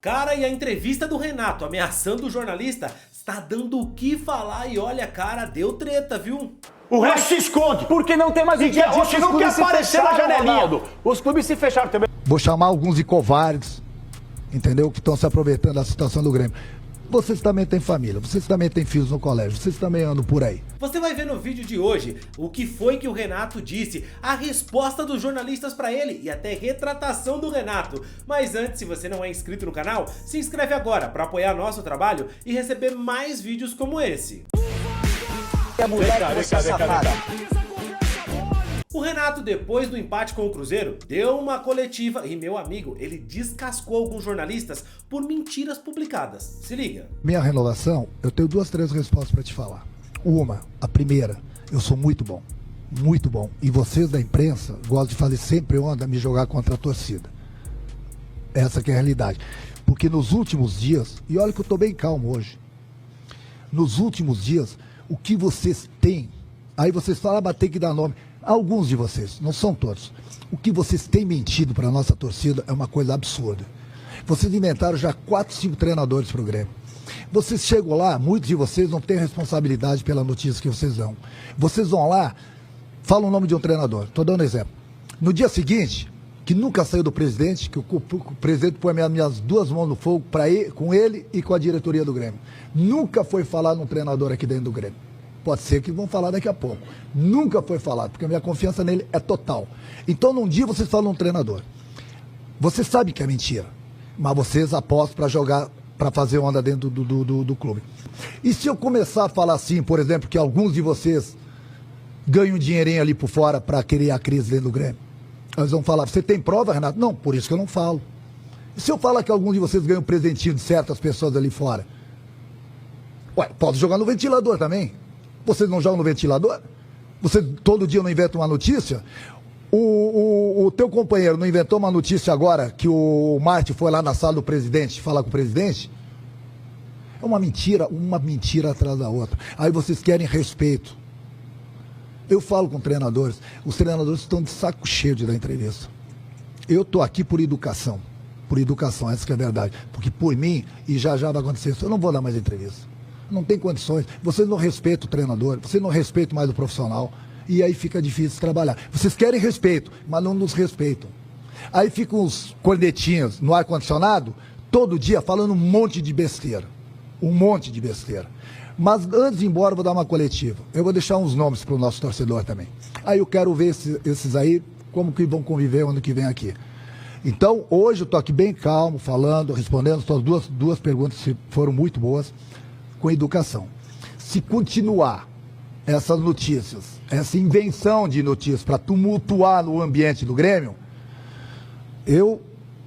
Cara, e a entrevista do Renato ameaçando o jornalista está dando o que falar e olha, cara, deu treta, viu? O resto se esconde. Porque não tem mais o dia disso, Você não quer aparecer na janelinha. Ronaldo. Os clubes se fecharam também. Vou chamar alguns de covardes, entendeu? Que estão se aproveitando da situação do Grêmio. Vocês também têm família, vocês também têm filhos no colégio, vocês também andam por aí. Você vai ver no vídeo de hoje o que foi que o Renato disse, a resposta dos jornalistas pra ele e até retratação do Renato. Mas antes, se você não é inscrito no canal, se inscreve agora pra apoiar nosso trabalho e receber mais vídeos como esse. O Renato, depois do empate com o Cruzeiro, deu uma coletiva e, meu amigo, ele descascou alguns jornalistas por mentiras publicadas. Se liga. Minha renovação, eu tenho 2, 3 respostas para te falar. A primeira, eu sou muito bom. Muito bom. E vocês da imprensa gostam de fazer sempre onda me jogar contra a torcida. Essa que é a realidade. Porque nos últimos dias, e olha que eu tô bem calmo hoje, nos últimos dias, o que vocês têm, aí vocês falam, mas tem que dar nome. Alguns de vocês, não são todos. O que vocês têm mentido para a nossa torcida é uma coisa absurda. Vocês inventaram já 4, 5 treinadores para o Grêmio. Vocês chegam lá, muitos de vocês não têm responsabilidade pela notícia que vocês dão. Vocês vão lá, falam o nome de um treinador. Estou dando um exemplo. No dia seguinte, que nunca saiu do presidente, que o presidente põe minhas 2 mãos no fogo com ele e com a diretoria do Grêmio. Nunca foi falar num treinador aqui dentro do Grêmio. Pode ser que vão falar daqui a pouco. Nunca foi falado, porque a minha confiança nele é total. Então, num dia vocês falam um treinador. Vocês sabem que é mentira, mas vocês apostam para jogar, para fazer onda dentro do clube. E se eu começar a falar assim, por exemplo, que alguns de vocês ganham um dinheirinho ali por fora para criar a crise dentro do Grêmio? Eles vão falar, você tem prova, Renato? Não, por isso que eu não falo. E se eu falar que alguns de vocês ganham um presentinho de certas pessoas ali fora? Ué, pode jogar no ventilador também. Vocês não jogam no ventilador? Você todo dia não inventa uma notícia? O teu companheiro não inventou uma notícia agora que o Marte foi lá na sala do presidente falar com o presidente? É uma mentira atrás da outra. Aí vocês querem respeito. Eu falo com treinadores, os treinadores estão de saco cheio de dar entrevista. Eu estou aqui por educação, essa que é a verdade. Porque por mim, e já vai acontecer isso, eu não vou dar mais entrevista. Não tem condições, vocês não respeitam o treinador, vocês não respeitam mais o profissional, e aí fica difícil trabalhar. Vocês querem respeito, mas não nos respeitam. Aí ficam os cornetinhos no ar-condicionado, todo dia falando um monte de besteira. Mas antes de ir embora, eu vou dar uma coletiva. Eu vou deixar uns nomes para o nosso torcedor também. Aí eu quero ver esses aí, como que vão conviver ano que vem aqui. Então, hoje eu estou aqui bem calmo, falando, respondendo suas duas perguntas que foram muito boas, com educação. Se continuar essas notícias, essa invenção de notícias para tumultuar no ambiente do Grêmio,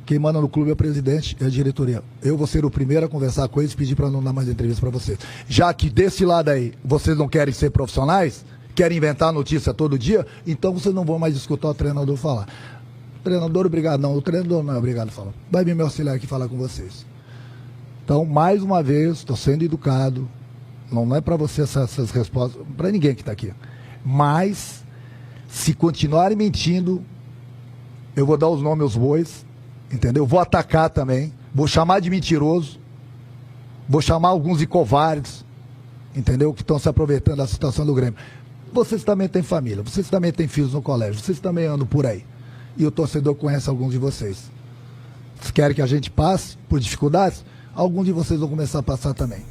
quem manda no clube é o presidente, é a diretoria. Eu vou ser o primeiro a conversar com eles e pedir para não dar mais entrevista para vocês. Já que desse lado aí, vocês não querem ser profissionais, querem inventar notícia todo dia, então vocês não vão mais escutar o treinador falar. Treinador, obrigado. Não, o treinador não é obrigado a falar. Vai vir meu auxiliar aqui falar com vocês. Então, mais uma vez, estou sendo educado. Não é para você essas respostas, para ninguém que está aqui. Mas, se continuarem mentindo, eu vou dar os nomes aos bois, entendeu? Vou atacar também, vou chamar de mentiroso, vou chamar alguns de covardes, entendeu? Que estão se aproveitando da situação do Grêmio. Vocês também têm família, vocês também têm filhos no colégio, vocês também andam por aí. E o torcedor conhece alguns de vocês. Se querem que a gente passe por dificuldades, alguns de vocês vão começar a passar também.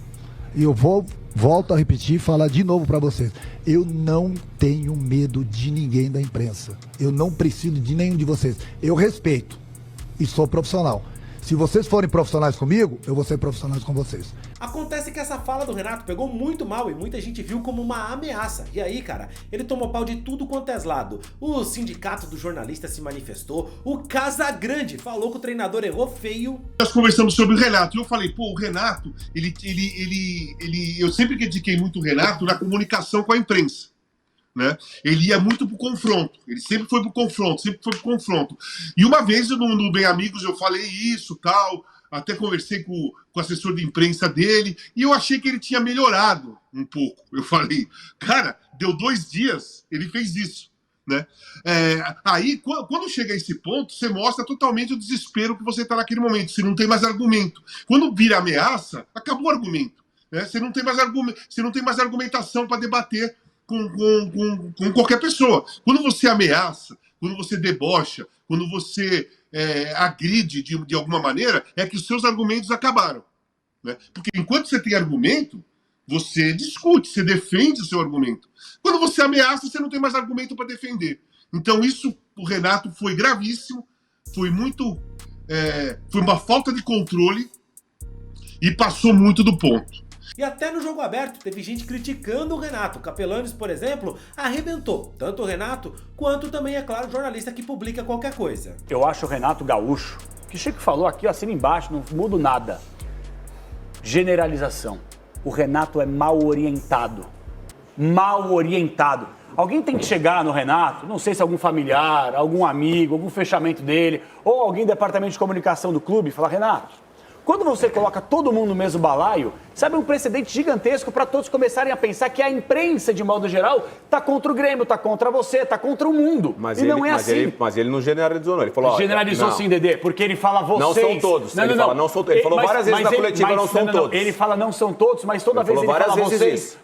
E eu volto a repetir e falar de novo para vocês. Eu não tenho medo de ninguém da imprensa. Eu não preciso de nenhum de vocês. Eu respeito e sou profissional. Se vocês forem profissionais comigo, eu vou ser profissional com vocês. Acontece que essa fala do Renato pegou muito mal e muita gente viu como uma ameaça. E aí, cara, ele tomou pau de tudo quanto é lado. O sindicato do jornalista se manifestou, o Casagrande falou que o treinador errou feio. Nós conversamos sobre o Renato e eu falei, pô, o Renato, eu sempre critiquei muito o Renato na comunicação com a imprensa. Né? Ele ia muito pro confronto, ele sempre foi pro confronto, E uma vez no Bem Amigos eu falei isso, tal, até conversei com o assessor de imprensa dele, e eu achei que ele tinha melhorado um pouco. Eu falei, cara, deu 2 dias, ele fez isso. né? Aí, quando chega a esse ponto, você mostra totalmente o desespero que você está naquele momento. Você não tem mais argumento. Quando vira ameaça, acabou o argumento. Né? Você não tem mais argumentação para debater com qualquer pessoa. Quando você ameaça, quando você debocha, quando você agride de alguma maneira, é que os seus argumentos acabaram. Né? Porque enquanto você tem argumento, você discute, você defende o seu argumento. Quando você ameaça, você não tem mais argumento para defender. Então isso, o Renato, foi gravíssimo, foi uma falta de controle e passou muito do ponto. E até no jogo aberto teve gente criticando o Renato. Capelanes, por exemplo, arrebentou tanto o Renato quanto também, é claro, o jornalista que publica qualquer coisa. Eu acho o Renato gaúcho, que o Chico falou aqui, assina embaixo, não mudo nada. Generalização. O Renato é mal orientado. Mal orientado. Alguém tem que chegar no Renato, não sei se algum familiar, algum amigo, algum fechamento dele, ou alguém do departamento de comunicação do clube, e falar: Renato, quando você coloca todo mundo no mesmo balaio, sabe, um precedente gigantesco para todos começarem a pensar que a imprensa, de modo geral, tá contra o Grêmio, tá contra você, tá contra o mundo. Mas ele não generalizou, não. Ele falou, generalizou sim, Dedê, porque ele fala vocês. Não são todos. Ele falou várias vezes na coletiva, não são todos. Ele fala não são todos, mas toda vez ele fala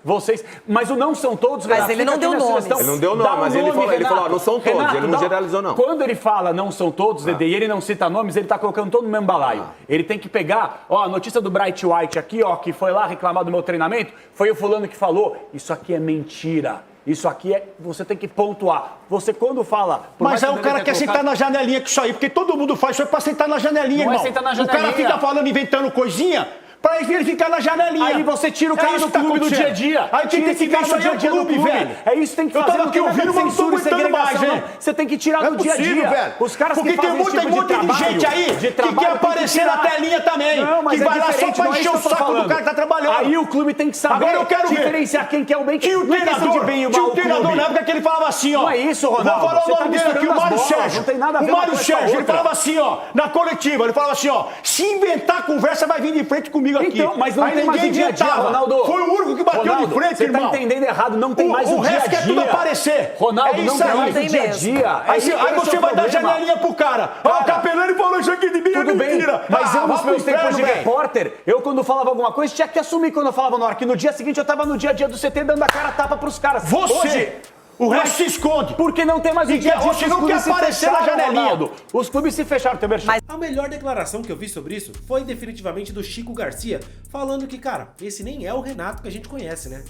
vocês. Mas o não são todos, Renato, mas ele não deu nome. Ele não deu nome, mas ele falou, não são todos. Ele não generalizou, não. Quando ele fala não são todos, Dedê, e ele não cita nomes, ele tá colocando todo no mesmo balaio. Ele tem que pegar, a notícia do Bright White aqui, que foi lá reclamar do meu treinamento, foi o fulano que falou. Isso aqui é mentira. Isso aqui você tem que pontuar. Você quando fala... Mas aí o cara quer sentar na janelinha com isso aí, porque todo mundo faz isso aí pra sentar na janelinha, irmão. Não é sentar na janelinha. O cara fica falando, inventando coisinha, pra ele ficar na janelinha. Aí você tira o cara do clube do dia a dia. Aí quem tem que ficar no dia a dia do clube, velho. É isso que tem que fazer. Eu tava aqui ouvindo, mas não tô aguentando mais, velho. Você tem que tirar do dia a dia. Velho. Os caras porque que fazem esse tipo tem um monte de gente aí que quer aparecer na telinha também. Que vai lá só pra encher o saco do cara que tá trabalhando. Aí o clube tem que saber diferenciar quem quer o bem. Tinha o treinador na época que ele falava assim, Não é isso, Ronaldo. Vou falar o nome dele aqui, o Mário Sérgio. Não tem nada a ver com o Mário Sérgio, ele falava assim, na coletiva, ele falava assim, se inventar conversa, vai vir de frente comigo aqui. Então, mas não tem mais o dia a dia, Ronaldo. Foi o único que bateu de frente, irmão. Você tá entendendo errado, não tem mais o dia a dia. O resto quer tudo aparecer. Ronaldo, não tem mais o dia a dia. Aí você vai dar janelinha pro cara. O Capelani falou isso aqui de mim, tudo bem, mas eu nos meus tempos de repórter, eu quando falava alguma coisa, tinha que assumir quando eu falava na hora, que no dia seguinte eu tava no dia a dia do CT dando a cara a tapa pros caras. Hoje, o resto se esconde. Porque não tem mais o dia a dia. Você não quer aparecer na janelinha. Ronaldo. Os clubes se fecharam também. A melhor declaração que eu vi sobre isso foi definitivamente do Chico Garcia, falando que, cara, esse nem é o Renato que a gente conhece, né?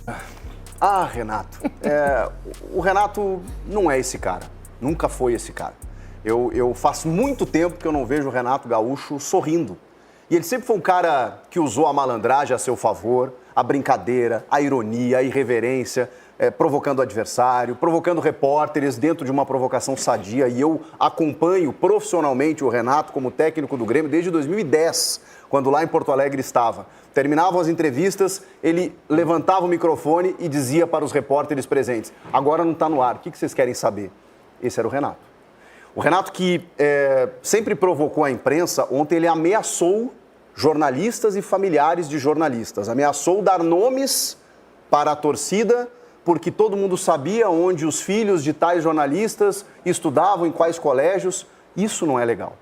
Renato. O Renato não é esse cara. Nunca foi esse cara. Eu faço muito tempo que eu não vejo o Renato Gaúcho sorrindo. E ele sempre foi um cara que usou a malandragem a seu favor, a brincadeira, a ironia, a irreverência, provocando o adversário, provocando repórteres dentro de uma provocação sadia. E eu acompanho profissionalmente o Renato como técnico do Grêmio desde 2010, quando lá em Porto Alegre estava. Terminavam as entrevistas, ele levantava o microfone e dizia para os repórteres presentes: agora não está no ar, o que vocês querem saber? Esse era o Renato. O Renato que sempre provocou a imprensa, ontem ele ameaçou jornalistas e familiares de jornalistas. Ameaçou dar nomes para a torcida, porque todo mundo sabia onde os filhos de tais jornalistas estudavam, em quais colégios. Isso não é legal.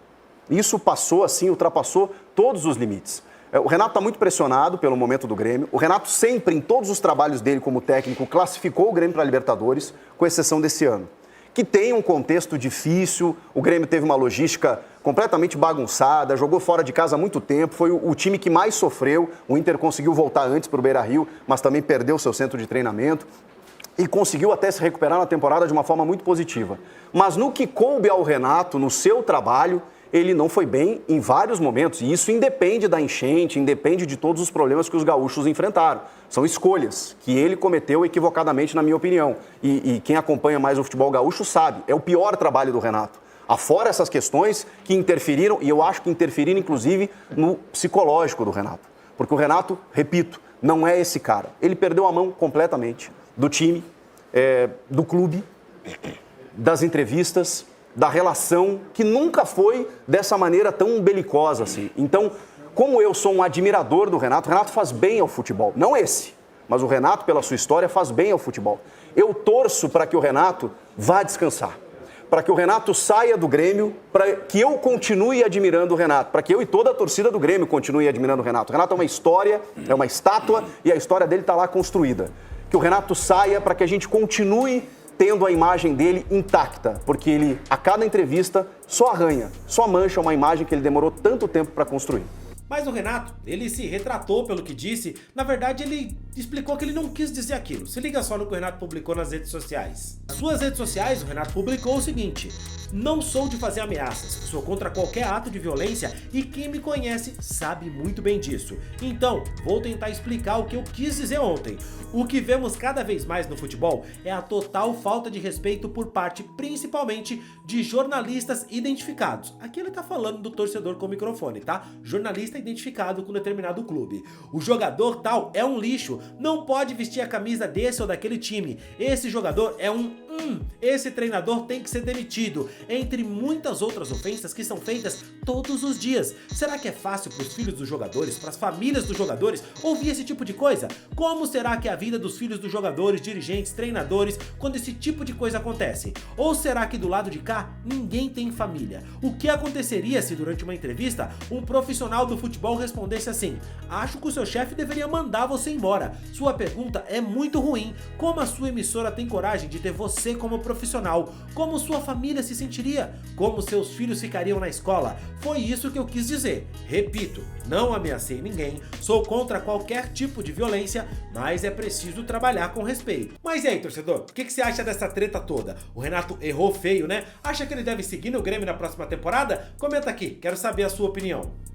Isso passou, assim, ultrapassou todos os limites. O Renato está muito pressionado pelo momento do Grêmio. O Renato sempre, em todos os trabalhos dele como técnico, classificou o Grêmio para a Libertadores, com exceção desse ano, que tem um contexto difícil. O Grêmio teve uma logística completamente bagunçada, jogou fora de casa há muito tempo, foi o time que mais sofreu. O Inter conseguiu voltar antes para o Beira-Rio, mas também perdeu seu centro de treinamento e conseguiu até se recuperar na temporada de uma forma muito positiva. Mas no que coube ao Renato, no seu trabalho, ele não foi bem em vários momentos. E isso independe da enchente, independe de todos os problemas que os gaúchos enfrentaram. São escolhas que ele cometeu equivocadamente, na minha opinião. E quem acompanha mais o futebol gaúcho sabe, é o pior trabalho do Renato. Afora essas questões que interferiram, e eu acho que interferiram inclusive no psicológico do Renato. Porque o Renato, repito, não é esse cara. Ele perdeu a mão completamente do time, do clube, das entrevistas, da relação, que nunca foi dessa maneira tão belicosa assim. Então, como eu sou um admirador do Renato, o Renato faz bem ao futebol. Não esse, mas o Renato, pela sua história, faz bem ao futebol. Eu torço para que o Renato vá descansar, para que o Renato saia do Grêmio, para que eu continue admirando o Renato, para que eu e toda a torcida do Grêmio continue admirando o Renato. O Renato é uma história, é uma estátua e a história dele está lá construída. Que o Renato saia para que a gente continue tendo a imagem dele intacta, porque ele, a cada entrevista, só arranha, só mancha uma imagem que ele demorou tanto tempo para construir. Mas o Renato, ele se retratou pelo que disse. Na verdade, ele explicou que ele não quis dizer aquilo. Se liga só no que o Renato publicou nas redes sociais. Nas suas redes sociais, o Renato publicou o seguinte: não sou de fazer ameaças, sou contra qualquer ato de violência e quem me conhece sabe muito bem disso. Então, vou tentar explicar o que eu quis dizer ontem. O que vemos cada vez mais no futebol é a total falta de respeito por parte, principalmente, de jornalistas identificados. Aqui ele tá falando do torcedor com o microfone, tá? Jornalista identificado com determinado clube. O jogador tal é um lixo, não pode vestir a camisa desse ou daquele time. Esse jogador é esse treinador tem que ser demitido, entre muitas outras ofensas que são feitas todos os dias. Será que é fácil para os filhos dos jogadores, para as famílias dos jogadores, ouvir esse tipo de coisa? Como será que é a vida dos filhos dos jogadores, dirigentes, treinadores, quando esse tipo de coisa acontece? Ou será que do lado de cá, ninguém tem família? O que aconteceria se durante uma entrevista, um profissional do futebol respondesse assim: acho que o seu chefe deveria mandar você embora. Sua pergunta é muito ruim. Como a sua emissora tem coragem de ter você como profissional? Como sua família se sentiria? Como seus filhos ficariam na escola? Foi isso que eu quis dizer. Repito, não ameacei ninguém, sou contra qualquer tipo de violência, mas é preciso trabalhar com respeito. Mas e aí, torcedor? O que você acha dessa treta toda? O Renato errou feio, né? Acha que ele deve seguir no Grêmio na próxima temporada? Comenta aqui, quero saber a sua opinião.